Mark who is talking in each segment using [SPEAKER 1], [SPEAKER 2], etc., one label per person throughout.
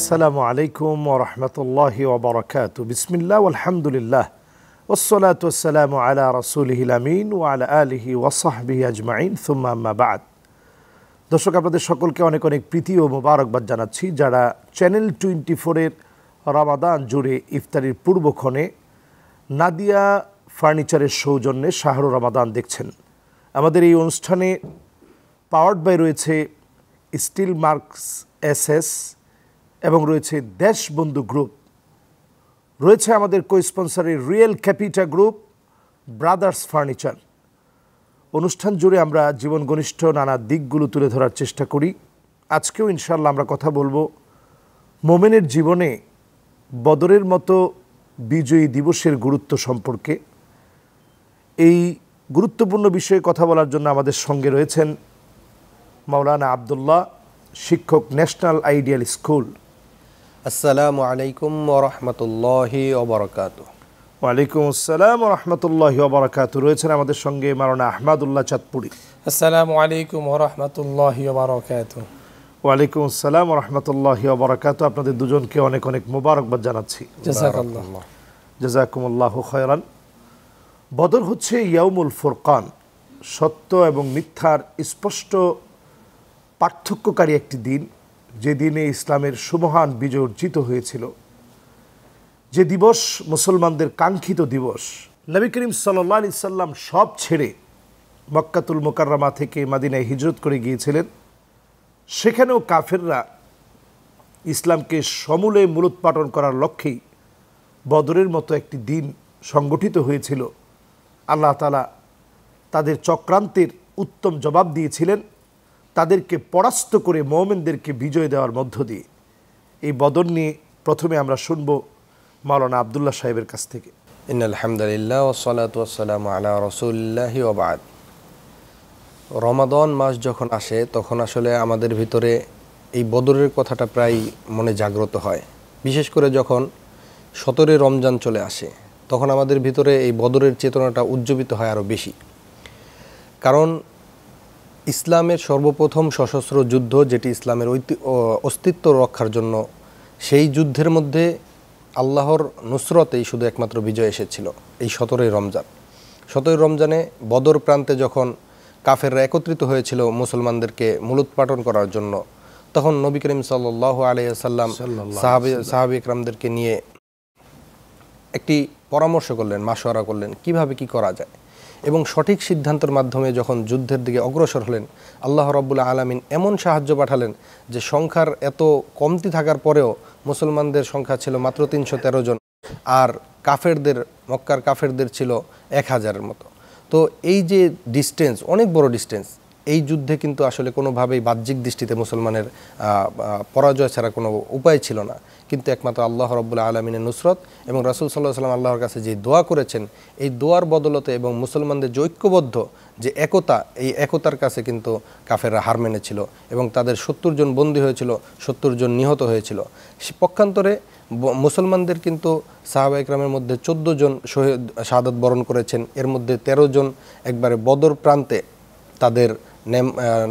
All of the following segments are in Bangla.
[SPEAKER 1] আসসালামু আলাইকুম ওয়া রাহমাতুল্লাহি ওয়া বারাকাতুহু। বিসমিল্লাহ ওয়ালহামদুলিল্লাহ ওয়াসসালাতু ওয়াসসালামু আলা রাসূলিহিল আমিন ওয়া আলা আলিহি ওয়া সাহবিহি আজমাইন সুম্মা আম্মা বা'দ। দর্শক, আপনাদের সকলকে অনেক অনেক প্রীতি ও মোবারকবাদ জানাচ্ছি যারা চ্যানেল 24-এর রমাদান জুড়ে ইফতারির পূর্বক্ষণে নাদিয়া ফার্নিচারের সৌজন্যে শাহরু রমাদান দেখছেন। আমাদের এই অনুষ্ঠানে পাওয়ার্ড বাই রয়েছে স্টিল মার্কস এসএস এবং রয়েছে দেশবন্ধু গ্রুপ, রয়েছে আমাদের কো-স্পন্সরের Real capital group, brothers Furniture. অনুষ্ঠান জুড়ে আমরা জীবন ঘনিষ্ঠ নানা দিকগুলো তুলে ধরার চেষ্টা করি। আজকেও ইনশাআল্লাহ আমরা কথা বলবো মোমেনের জীবনে বদরের মতো বিজয়ী দিবসের গুরুত্ব সম্পর্কে। এই গুরুত্বপূর্ণ বিষয়ে কথা বলার জন্য আমাদের সঙ্গে রয়েছেন মাওলানা আব্দুল্লাহ, শিক্ষক, ন্যাশনাল আইডিয়াল স্কুল।
[SPEAKER 2] আসসালামু আলাইকুম ওয়া রাহমাতুল্লাহি ওয়া বারাকাতুহু।
[SPEAKER 1] ওয়ালাইকুম আসসালাম ওয়া রাহমাতুল্লাহি ওয়া বারাকাতুহু। রয়েছেন আমাদের সঙ্গে মাওলানা আহমদুল্লাহ চাঁদপুরি।
[SPEAKER 3] আসসালামু আলাইকুম ওয়া রাহমাতুল্লাহি ওয়া বারাকাতুহু।
[SPEAKER 1] ওয়ালাইকুম আসসালাম ওয়া রাহমাতুল্লাহি ওয়া বারাকাতুহু। আপনাদের দুজনকে অনেক অনেক মোবারকবাদ জানাচ্ছি।
[SPEAKER 3] জাযাকাল্লাহ।
[SPEAKER 1] জাযাকুমুল্লাহু খায়রান। বদর হচ্ছে ইয়াউমুল ফুরকান, সত্য এবং মিথ্যার স্পষ্ট পার্থক্যকারী একটি দিন, যে দিনে ইসলামের সুমহান বিজয় অর্জিত হয়েছিল, যে দিবস মুসলমানদের কাঙ্ক্ষিত দিবস। নবী করিম সাল্লাল্লাহু আলাইহি সাল্লাম সব ছেড়ে মক্কাতুল মুকাররমা থেকে মদিনায় হিজরত করে গিয়েছিলেন। সেখানেও কাফেররা ইসলামকে সমূলে মূলোৎপাটন করার লক্ষ্যেই বদরের মতো একটি দিন সংগঠিত হয়েছিল। আল্লাহ তাআলা তাদের চক্রান্তের উত্তম জবাব দিয়েছিলেন, তাদেরকে পরাস্ত করে মুমিনদেরকে বিজয় দেওয়ার মধ্য দিয়ে। এই বদর নিয়ে প্রথমে আমরা শুনব মাওলানা আব্দুল্লাহ সাহেবের কাছ থেকে।
[SPEAKER 2] ইন্নাল হামদুলিল্লাহ ওয়াসসালাতু ওয়াসসালামু আলা রাসূলিল্লাহি ওয়া বা'দ। রমাদান মাস যখন আসে তখন আসলে আমাদের ভিতরে এই বদরের কথাটা প্রায় মনে জাগ্রত হয়। বিশেষ করে যখন 17 রমজান চলে আসে তখন আমাদের ভিতরে এই বদরের চেতনাটা উজ্জীবিত হয় আরও বেশি। কারণ ইসলামের সর্বপ্রথম সশস্ত্র যুদ্ধ, যেটি ইসলামের অস্তিত্ব রক্ষার জন্য, সেই যুদ্ধের মধ্যে আল্লাহর নুসরতেই শুধু একমাত্র বিজয় এসেছিল এই 17 রমজান। 17 রমজানে বদর প্রান্তে যখন কাফেররা একত্রিত হয়েছিল মুসলমানদেরকে মূলোৎপাটন করার জন্য, তখন নবী করিম সাল্লাল্লাহু আলাইহি ওয়াসাল্লাম সাহাবী ইকরামদেরকে নিয়ে একটি পরামর্শ করলেন, মাশওয়ারা করলেন কিভাবে কি করা যায়। এবং সঠিক সিদ্ধান্তের মাধ্যমে যখন যুদ্ধের দিকে অগ্রসর হলেন, আল্লাহ রাব্বুল আলামিন এমন সাহায্য পাঠালেন যে সংখ্যার এত কমতি থাকার পরেও মুসলমানদের সংখ্যা ছিল মাত্র 313 জন, আর কাফেরদের, মক্কার কাফেরদের ছিল 1000-এর মতো। তো এই যে ডিস্টেন্স, অনেক বড় ডিস্টেন্স, এই যুদ্ধে কিন্তু আসলে কোনোভাবেই বাহ্যিক দৃষ্টিতে মুসলমানের পরাজয় ছাড়া কোনো উপায় ছিল না। কিন্তু একমাত্র আল্লাহ রাব্বুল আলামিনের নুসরত এবং রাসূল সাল্লাল্লাহু আলাইহি ওয়াসাল্লাম আল্লাহর কাছে যে দোয়া করেছেন, এই দোয়ার বদলতে এবং মুসলমানদের যে ঐক্যবদ্ধ যে একতা, এই একতার কাছে কিন্তু কাফেররা হার মেনেছিল এবং তাদের 70 জন বন্দী হয়েছিল, 70 জন নিহত হয়েছিল। পক্ষান্তরে মুসলমানদের কিন্তু সাহাবা ইকরামের মধ্যে 14 জন শাহাদাত বরণ করেছেন। এর মধ্যে 13 জন একবারে বদর প্রান্তে তাদের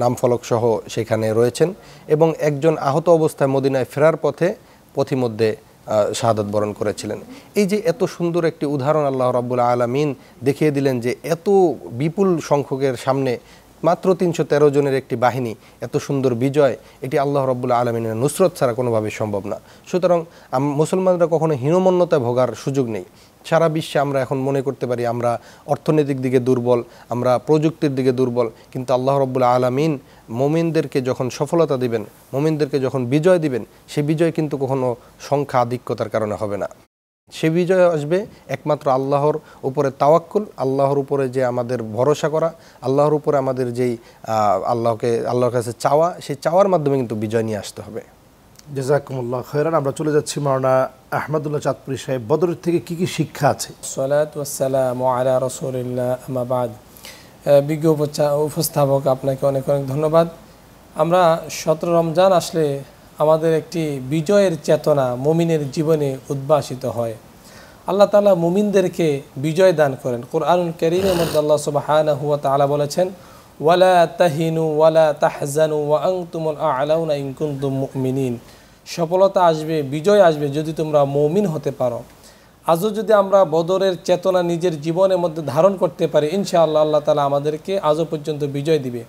[SPEAKER 2] নাম ফলক সহ সেখানে রয়েছেন এবং একজন আহত অবস্থায় মদিনায় ফেরার পথে পথিমধ্যে শাহাদাত বরণ করেছিলেন। এই যে এত সুন্দর একটি উদাহরণ আল্লাহ রাব্বুল আলামিন দেখিয়ে দিলেন যে এত বিপুল সংখ্যকের সামনে মাত্র 313 জনের একটি বাহিনী, এত সুন্দর বিজয়, এটি আল্লাহ রাব্বুল আলামিনের নুসরত ছাড়া কোনোভাবেই সম্ভব না। সুতরাং মুসলমানরা কখনো হীনমন্যতায় ভোগার সুযোগ নেই। সারা বিশ্বে আমরা এখন মনে করতে পারি আমরা অর্থনৈতিক দিকে দুর্বল, আমরা প্রযুক্তির দিকে দুর্বল, কিন্তু আল্লাহ রাব্বুল আলামিন মুমিনদেরকে যখন সফলতা দিবেন, মুমিনদেরকে যখন বিজয় দিবেন, সেই বিজয় কিন্তু কখনো সংখ্যা আধিক্যতার কারণে হবে না। সে বিজয় আসবে একমাত্র আল্লাহর উপরে তাওয়াক্কুল, আল্লাহর উপরে যে আমাদের ভরসা করা, আল্লাহর উপরে আমাদের যেই আল্লাহর কাছে চাওয়া, সেই চাওয়ার মাধ্যমে কিন্তু বিজয় নিয়ে আসতে হবে।
[SPEAKER 1] জাযাকুমুল্লাহ খায়রান। আমরা চলে যাচ্ছি মাওলানা আহমদুল্লাহ চাঁদপুরি সাহেব, বদরের থেকে কি কি শিক্ষা আছে?
[SPEAKER 3] সালাতু ওয়াসসালামু আলা রাসূলিল্লাহ আম্মা বা'দ। বিজ্ঞ উপস্থাপক, আপনাকে অনেক অনেক ধন্যবাদ। আমরা 17 রমজান আসলে আমাদের একটি বিজয়ের চেতনা মুমিনের জীবনে উদ্ভাসিত হয়। আল্লাহ তাআলা মুমিনদেরকে বিজয় দান করেন। কুরআনুল কারীমের মধ্যে আল্লাহ সুবহানাহু ওয়া তাআলা বলেছেন, ওয়ালা তাহিনু ওয়ালা তাহজানু ওয়া আনতুমুল আ'লাউনা ইন কুনতুম মুমিনিন। সফলতা আসবে, বিজয় আসবে যদি তোমরা মুমিন হতে পারো। আজও যদি আমরা বদরের চেতনা নিজের জীবনের মধ্যে ধারণ করতে পারি, ইনশাআল্লাহ আল্লাহ তাআলা আমাদেরকে আজও পর্যন্ত বিজয় দিবে।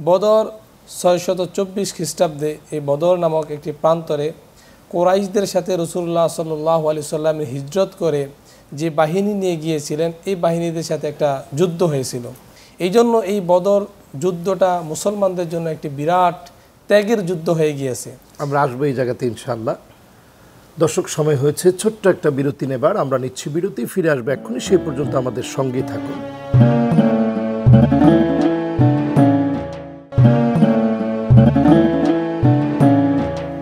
[SPEAKER 3] বদর 624 খ্রিস্টাব্দে এই বদর নামক একটি প্রান্তরে কোরাইশদের সাথে রাসূলুল্লাহ সাল্লাল্লাহু আলাইহি সাল্লাম হিজরত করে যে বাহিনী নিয়ে গিয়েছিলেন, এই বাহিনীদের সাথে একটা যুদ্ধ হয়েছিল। এই জন্য এই বদর যুদ্ধটা মুসলমানদের জন্য একটি বিরাট ত্যাগের যুদ্ধ হয়ে গিয়েছে।
[SPEAKER 1] আমরা আসবো এই জায়গাতে ইনশাআল্লাহ। দর্শক, সময় হয়েছে ছোট্ট একটা বিরতি নেবার। আমরা নিচ্ছি বিরতি, ফিরে আসবো এক্ষুনি। সেই পর্যন্ত আমাদের সঙ্গেই থাকুন।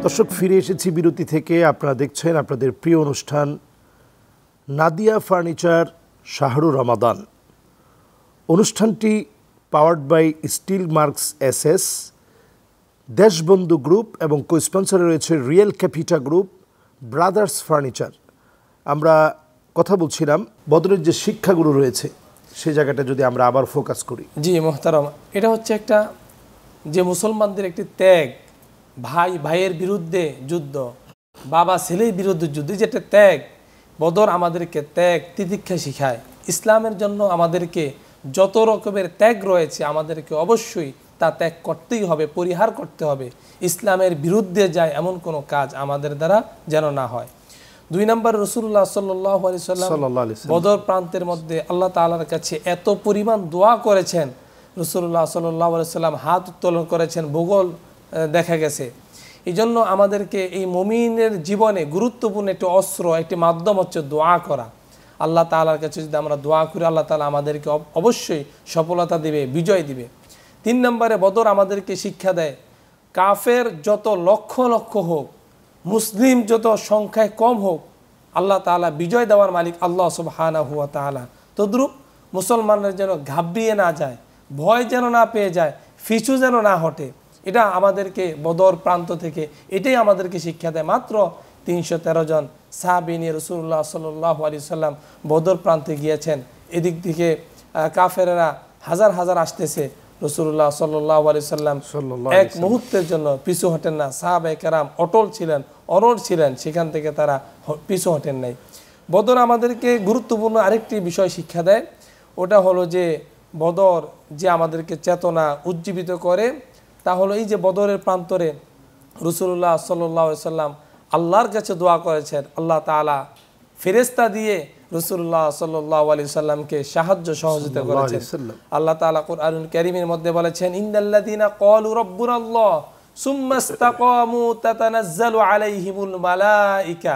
[SPEAKER 1] দর্শক, ফিরে এসেছি বিরতি থেকে। আপনারা দেখছেন আপনাদের প্রিয় অনুষ্ঠান নাদিয়া ফার্নিচার শাহরুর রমাদান। অনুষ্ঠানটি powered by steel marks SS, Deshbandhu group এবং কো-স্পন্সরে রয়েছে real capital group, brothers furniture. আমরা কথা বলছিলাম বদরের যে শিক্ষাগুলো রয়েছে সেই জায়গাটা যদি আমরা আবার ফোকাস করি।
[SPEAKER 3] জি মোহতারাম, এটা হচ্ছে একটা যে মুসলমানদের একটি ত্যাগ, ভাই ভাইয়ের বিরুদ্ধে যুদ্ধ, বাবা ছেলের বিরুদ্ধে যুদ্ধ, যেটা ত্যাগ। বদর আমাদেরকে ত্যাগ তিতিক্ষা শিখায়। ইসলামের জন্য আমাদেরকে যত রকমের ত্যাগ রয়েছে আমাদেরকে অবশ্যই তা ত্যাগ করতেই হবে, পরিহার করতে হবে। ইসলামের বিরুদ্ধে যায় এমন কোনো কাজ আমাদের দ্বারা যেন না হয়। 2 নম্বর, রাসূলুল্লাহ সাল্লাল্লাহু আলাইহি সাল্লাম বদর প্রান্তের মধ্যে আল্লাহ তাআলার কাছে এত পরিমাণ দোয়া করেছেন। রাসূলুল্লাহ সাল্লাল্লাহু আলাইহি সাল্লাম হাত উত্তোলন করেছেন, ভূগোল দেখা গেছে। এই জন্য আমাদেরকে এই মুমিনের জীবনে গুরুত্বপূর্ণ একটি অস্ত্র, একটি মাধ্যম হচ্ছে দোয়া করা। আল্লাহ তাআলার কাছে যদি আমরা দোয়া করি, আল্লাহ তাআলা আমাদেরকে অবশ্যই সফলতা দিবে, বিজয় দিবে। 3 নম্বরে, বদর আমাদেরকে শিক্ষা দেয় কাফের যত লক্ষ লক্ষ হোক, মুসলিম যত সংখ্যায় কম হোক, আল্লাহ তাআলা বিজয় দেওয়ার মালিক আল্লাহ সুবহানাহু ওয়া তাআলা। তদ্রূপ মুসলমানরা যেন ঘাবড়িয়ে না যায়, ভয় যেন না পেয়ে যায়, পিছু যেন না হটে। এটা আমাদেরকে বদর প্রান্ত থেকে এটাই আমাদেরকে শিক্ষা দেয়। মাত্র 313 জন সাহাবী নিয়ে রাসূলুল্লাহ সাল্লাল্লাহু আলাইহি সাল্লাম বদর প্রান্তে গিয়েছেন। এদিক থেকে কাফেররা হাজার হাজার আসতেছে। রাসূলুল্লাহ সাল্লাল্লাহু আলাইহি সাল্লাম এক মুহূর্তের জন্য পিছু হটেন না। সাহাবায়ে কেরাম অটল ছিলেন, অনড় ছিলেন, সেখান থেকে তারা পিছু হটেন নাই। বদর আমাদেরকে গুরুত্বপূর্ণ আরেকটি বিষয় শিক্ষা দেয়, ওটা হলো যে বদর যে আমাদেরকে চেতনা উজ্জীবিত করে, তা হলো এই যে বদরের প্রান্তরে রাসূলুল্লাহ সাল্লাল্লাহু আলাইহি সাল্লাম আল্লাহর কাছে দোয়া করেছেন। আল্লাহ তাআলা ফেরেশতা দিয়ে রাসূলুল্লাহ সাল্লাল্লাহু আলাইহি সাল্লামকে সাহায্য সহযোগিতা করেছেন। আল্লাহ তাআলা কুরআনুল কারীমের মধ্যে বলেছেন, ইন্নাল্লাযীনা ক্বালু রাব্বুনাল্লাহ সুম্মা ইসতাকামু তাতানাজ্জালু আলাইহিমুল মালাইকা।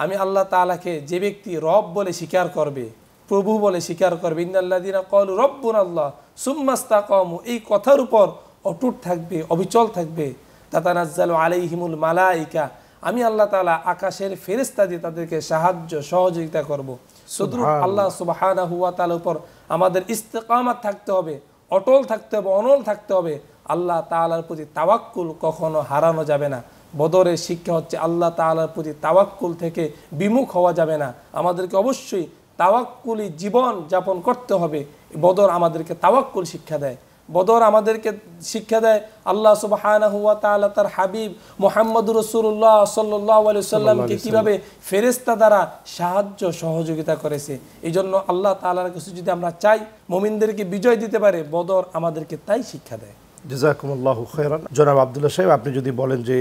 [SPEAKER 3] আমি আল্লাহ তাআলাকে যে ব্যক্তি রব বলে স্বীকার করবে, প্রভু বলে স্বীকার করবে, ইন্নাল্লাযীনা ক্বালু রাব্বুনাল্লাহ সুম্মা ইসতাকামু, এই কথার উপর অটুট থাকবে, অবিচল থাকবে, তাতানাজ্জালু আলাইহিমুল মালাইকা, আমি আল্লাহ তাআলা আকাশের ফেরেশতা দিয়ে তাদেরকে সাহায্য সহযোগিতা করব। শুধু আল্লাহ সুবহানাহু ওয়া তাআলার উপর আমাদের ইস্তেকামাত থাকতে হবে, অটল থাকতে হবে, অনল থাকতে হবে। আল্লাহ তাআলার প্রতি তাওয়াক্কুল কখনো হারানো যাবে না। বদরের শিক্ষা হচ্ছে আল্লাহ তাআলার প্রতি তাওয়াক্কুল থেকে বিমুখ হওয়া যাবে না। আমাদেরকে অবশ্যই তাওয়াক্কুলি জীবন যাপন করতে হবে। বদর আমাদেরকে তাওয়াক্কুল শিক্ষা দেয়। বদর আমাদেরকে শিক্ষা দেয় আল্লাহ সুবহানাহু ওয়া তাআলা তার হাবিব মুহাম্মদুর রাসূলুল্লাহ সাল্লাল্লাহু আলাইহি সাল্লামকে কিভাবে ফেরেশতা দ্বারা সাহায্য সহযোগিতা করেছে। এই জন্য আল্লাহ তাআলার কাছে যদি আমরা চাই মুমিনদেরকে বিজয় দিতে পারে, বদর আমাদেরকে তাই শিক্ষা দেয়।
[SPEAKER 1] জাযাকুমুল্লাহু খায়রান। জনাব আব্দুল্লাহ সাহেব, আপনি যদি বলেন যে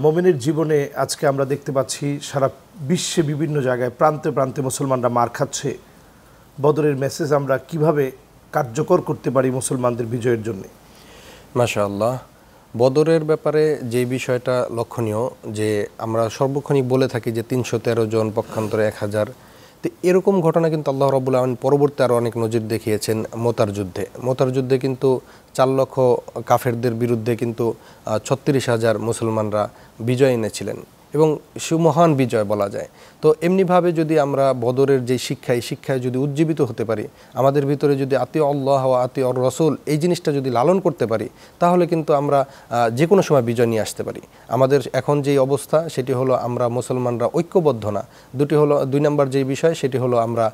[SPEAKER 1] মুমিনের জীবনে আজকে আমরা দেখতে পাচ্ছি সারা বিশ্বে বিভিন্ন জায়গায় প্রান্তে প্রান্তে মুসলমানরা মার খাচ্ছে, বদরের মেসেজ আমরা কিভাবে কার্যকর করতে পারি মুসলমানদের বিজয়ের জন্য?
[SPEAKER 2] মাশাআল্লাহ, বদরের ব্যাপারে যে বিষয়টা লক্ষণীয় যে আমরা সর্বক্ষণিক বলে থাকি যে 313 জন পক্ষান্তরে 1000, তো এরকম ঘটনা কিন্তু আল্লাহ রাব্বুল আলামিন পরবর্তী আরও অনেক নজির দেখিয়েছেন। মোতার যুদ্ধে কিন্তু 4 লক্ষ কাফেরদের বিরুদ্ধে কিন্তু 36,000 মুসলমানরা বিজয় এনেছিলেন। এবং সুমহান বিজয় বলা যায়। তো এমনিভাবে যদি আমরা বদরের যে শিক্ষা, এই শিক্ষায় যদি উজ্জীবিত হতে পারি, আমাদের ভিতরে যদি আতিউ আল্লাহ ওয়া আতিউ রসুল এই জিনিসটা যদি লালন করতে পারি, তাহলে কিন্তু আমরা যে কোনো সময় বিজয় নিয়ে আসতে পারি। আমাদের এখন যেই অবস্থা সেটি হলো আমরা মুসলমানরা ঐক্যবদ্ধ না। দুই নম্বর যে বিষয় সেটি হলো আমরা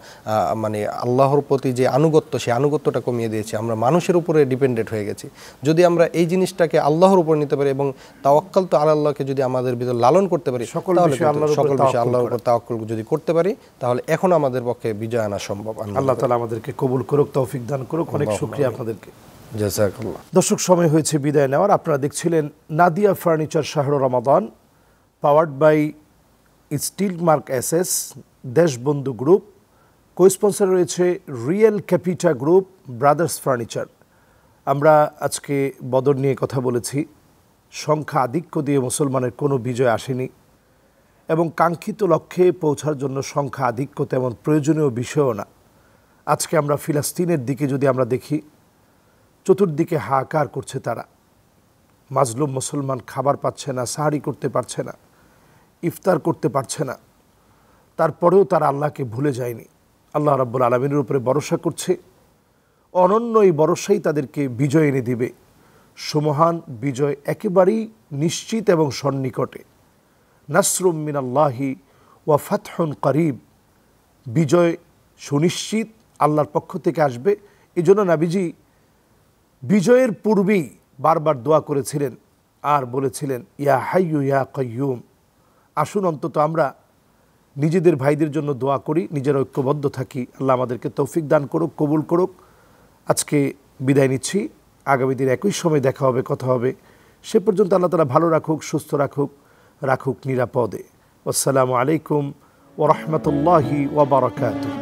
[SPEAKER 2] মানে আল্লাহর প্রতি যে আনুগত্য, সেই আনুগত্যটা কমিয়ে দিয়েছি, আমরা মানুষের উপরে ডিপেন্ডেন্ট হয়ে গেছি। যদি আমরা এই জিনিসটাকে আল্লাহর উপর নিতে পারি এবং তাওয়াক্কাল তো আল্লাহকে যদি আমাদের ভিতর লালন করতে পারি, সকল বিষয়ে আল্লাহর উপর তাওয়াক্কুল যদি করতে পারি, তাহলে এখন আমাদের পক্ষে বিজয় আনা সম্ভব।
[SPEAKER 1] আল্লাহ তাআলা আমাদেরকে কবুল করুক, তৌফিক দান করুক। অনেক শুকরিয়া আপনাদেরকে।
[SPEAKER 2] জাযাকাল্লাহ।
[SPEAKER 1] দর্শক, সময় হয়েছে বিদায় নেওয়ার। আপনারা দেখছিলেন নাদিয়া ফার্নিচার শাহরু রমাদান, powered by Steel Mark SS, Deshbandhu Group, cosponsor রয়েছে real capital group, brothers furniture. আমরা আজকে বদর নিয়ে কথা বলেছি। সংখ্যা আধিক্য দিয়ে মুসলমানের কোনো বিজয় আসেনি এবং কাঙ্ক্ষিত লক্ষ্যে পৌঁছার জন্য সংখ্যা আধিক্য তেমন প্রয়োজনীয় বিষয়ও না। আজকে আমরা ফিলিস্তিনের দিকে যদি আমরা দেখি, চতুর্দিকে হাহাকার করছে তারা। মাজলুম মুসলমান খাবার পাচ্ছে না, সাহারি করতে পারছে না, ইফতার করতে পারছে না। তারপরেও তারা আল্লাহকে ভুলে যায়নি, আল্লাহ রাব্বুল আলামিনের উপরে ভরসা করছে। অনন্য এই ভরসাই তাদেরকে বিজয় এনে দিবে। সুমহান বিজয় একেবারেই নিশ্চিত এবং সন্নিকটে। নাসরুম মিনাল্লাহি ওয়া ফাতহুন করিব, বিজয় সুনিশ্চিত, আল্লাহর পক্ষ থেকে আসবে। এই জন্য নবীজি বিজয়ের পূর্বেই বারবার দোয়া করেছিলেন আর বলেছিলেন, ইয়া হাইয়ু ইয়া কাইয়ুম। আসুন অন্তত আমরা নিজেদের ভাইদের জন্য দোয়া করি, নিজেরা ঐক্যবদ্ধ থাকি। আল্লাহ আমাদেরকে তৌফিক দান করুক, কবুল করুক। আজকে বিদায় নিচ্ছি। আগামী দিন একই সময় দেখা হবে, কথা হবে। সে পর্যন্ত আল্লাহ তাআলা ভালো রাখুক, সুস্থ রাখুক নিরাপদে। আসসালামু আলাইকুম ওয়া রাহমাতুল্লাহি ওয়া বারাকাতুহু।